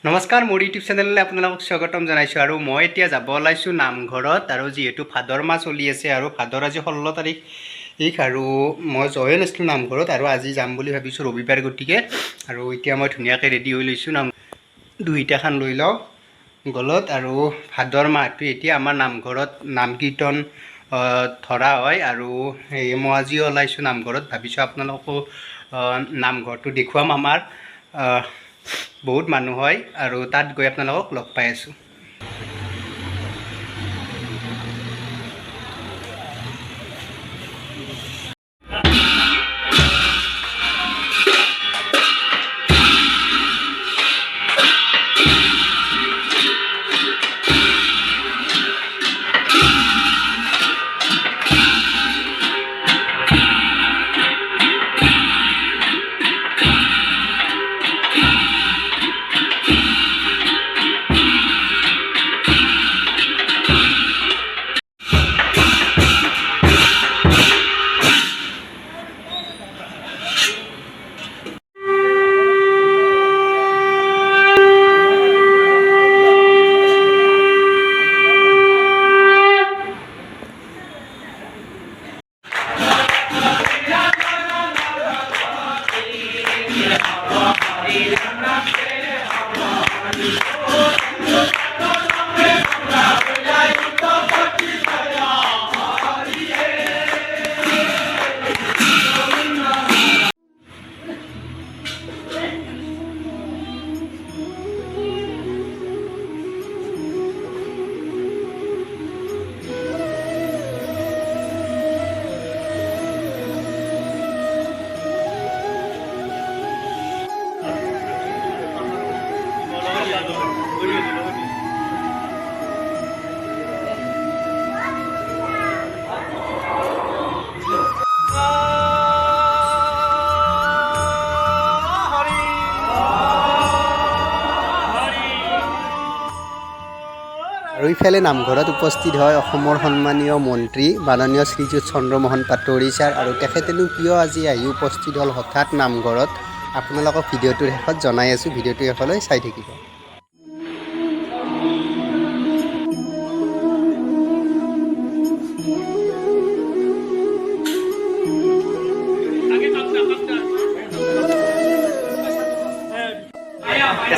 নমস্কাৰ, মোৰ ইউটিউব চেনেললৈ আপোনালোকক স্বাগতম জনাইছোঁ। আৰু মই এতিয়া যাব ওলাইছোঁ নামঘৰত। আৰু যিহেতু ভাদৰ মাহ চলি আছে আৰু ভাদৰ আজি 16 তাৰিখ আৰু মই যোৱাই নাছিলোঁ নামঘৰত, আৰু আজি যাম বুলি ভাবিছোঁ ৰবিবাৰ গতিকে। আৰু এতিয়া মই ধুনীয়াকৈ ৰেডি হৈ লৈছোঁ, দুইটাখন লৈ লওঁ গলত। আৰু ভাদৰ মাহটো এতিয়া আমাৰ নামঘৰত নাম কীৰ্তন ধৰা হয়। আৰু মই আজি ওলাইছোঁ নামঘৰত, ভাবিছোঁ আপোনালোকো নামঘৰটো দেখুৱাম। আমাৰ বহুত মানুহ হয় আৰু তাত গৈ আপোনালোকক লগ পাই আছোঁ। আৰু ইফালে নামঘৰত উপস্থিত হয় অসমৰ সন্মানীয় মন্ত্ৰী মাননীয় শ্ৰীযুত চন্দ্ৰমোহন পাটোৱাৰী ছাৰ। আৰু তেখেতেনো কিয় আজি আহি উপস্থিত হ'ল হঠাৎ নামঘৰত, আপোনালোকক ভিডিঅ'টোৰ শেষত জনাই আছোঁ। ভিডিঅ'টো শেষলৈ চাই থাকিব।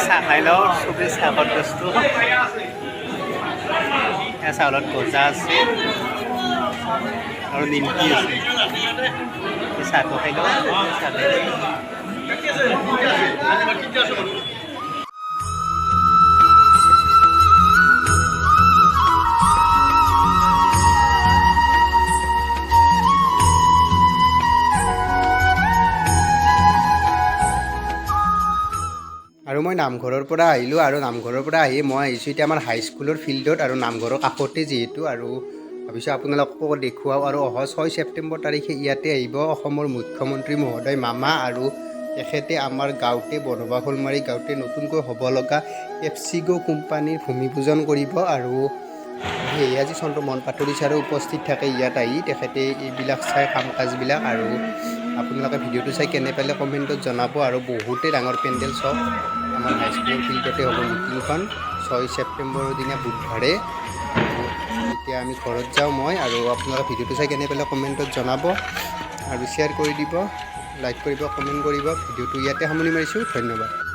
চাহ খাই লওঁ, চবেই চাহত বস্তু চাউলত গজা আছে আৰু নিমকি আছে। চাহটো খাই লওঁ। আৰু মই নামঘৰৰ পৰা আহিলোঁ, আৰু নামঘৰৰ পৰা আহি মই আহিছোঁ এতিয়া আমাৰ হাইস্কুলৰ ফিল্ডত। আৰু নামঘৰৰ কাষতে যিহেতু, আৰু ভাবিছোঁ আপোনালোকক দেখুৱাওঁ। আৰু অহা 6 ছেপ্টেম্বৰ তাৰিখে ইয়াতে আহিব অসমৰ মুখ্যমন্ত্ৰী মহোদয় মামা, আৰু তেখেতে আমাৰ গাঁৱতে বনবাখলমাৰী গাঁৱতে নতুনকৈ হ'ব লগা পেপচিগো কোম্পানীৰ ভূমি পূজন কৰিব। আৰু সেয়ে আজি চন্দ্ৰমোহন পাটোৱাৰী ছাৰো উপস্থিত থাকে ইয়াত আহি, তেখেতে এইবিলাক চাই কাম কাজবিলাক। আৰু আপোনালোকে ভিডিঅ'টো চাই কেনে পালে কমেণ্টত জনাব। আৰু বহুতেই ডাঙৰ পেণ্ডেল চব আমাৰ হাইস্কুলৰ ফিল্ডতে হ'ব মিটিংখন 6 ছেপ্টেম্বৰৰ দিনা বুধবাৰে। এতিয়া আমি ঘৰত যাওঁ মই, আৰু আপোনালোকে ভিডিঅ'টো চাই কেনে পালে কমেণ্টত জনাব, আৰু শ্বেয়াৰ কৰি দিব, লাইক কৰিব, কমেণ্ট কৰিব। ভিডিঅ'টো ইয়াতে সামৰণি মাৰিছোঁ। ধন্যবাদ।